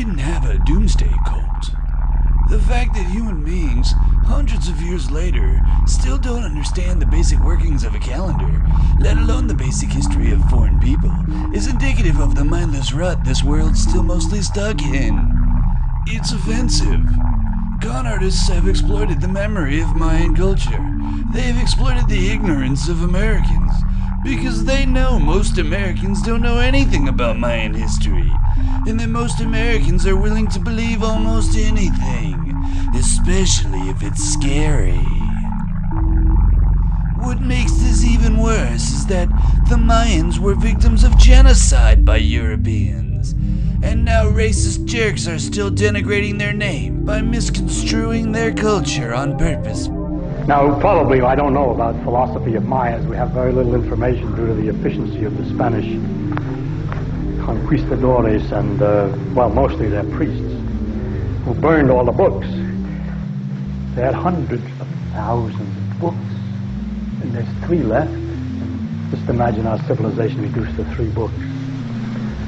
didn't have a doomsday cult. The fact that human beings, hundreds of years later, still don't understand the basic workings of a calendar, let alone the basic history of foreign people, is indicative of the mindless rut this world's still mostly stuck in. It's offensive. Con artists have exploited the memory of Mayan culture. They have exploited the ignorance of Americans, because they know most Americans don't know anything about Mayan history, and that most Americans are willing to believe almost anything, especially if it's scary. What makes this even worse is that the Mayans were victims of genocide by Europeans, and now racist jerks are still denigrating their name by misconstruing their culture on purpose. Now, probably, I don't know about philosophy of Mayas. We have very little information due to the efficiency of the Spanish conquistadores and, mostly their priests, who burned all the books. They had hundreds of thousands of books, and there's 3 left. Just imagine our civilization reduced to 3 books.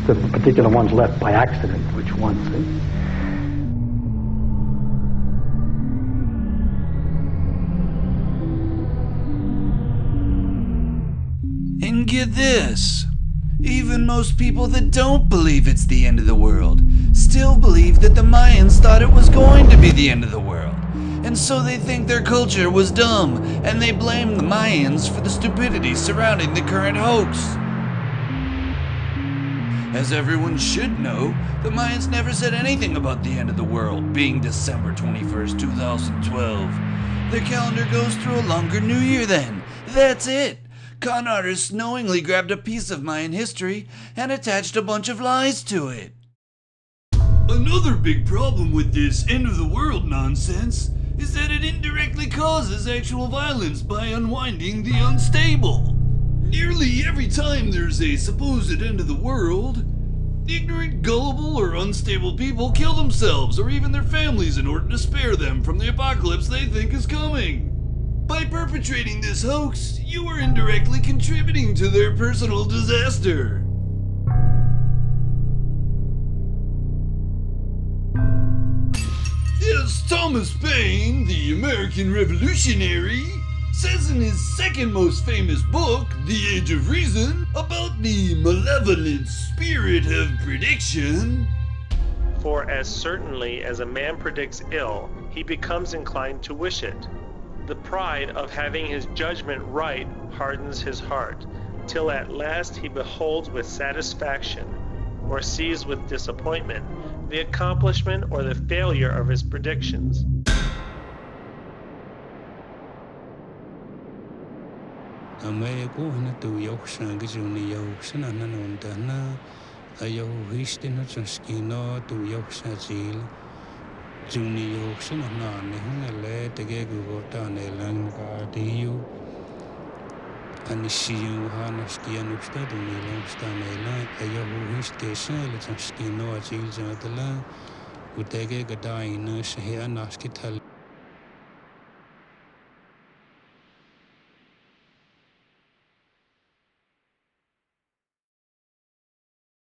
The particular ones left by accident, which ones, see? And get this, even most people that don't believe it's the end of the world still believe that the Mayans thought it was going to be the end of the world, and so they think their culture was dumb, and they blame the Mayans for the stupidity surrounding the current hoax. As everyone should know, the Mayans never said anything about the end of the world being December 21st, 2012. Their calendar goes through a longer New Year then. That's it. Con artists knowingly grabbed a piece of Mayan history and attached a bunch of lies to it. Another big problem with this end of the world nonsense is that it indirectly causes actual violence by unwinding the unstable. Nearly every time there's a supposed end of the world, ignorant, gullible, or unstable people kill themselves or even their families in order to spare them from the apocalypse they think is coming. By perpetrating this hoax, you are indirectly contributing to their personal disaster. As Thomas Paine, the American revolutionary, says in his second most famous book, The Age of Reason, about the malevolent spirit of prediction. For as certainly as a man predicts ill, he becomes inclined to wish it. The pride of having his judgment right hardens his heart, till at last he beholds with satisfaction, or sees with disappointment, the accomplishment or the failure of his predictions. Junior Shinana, Hungale, the Gagu, Tanelan, Diu, and she Hanaski and Upstad, and Stanela, the Yahu Histation, Little Skino, Children of the land, would take a dying nurse here and ask it.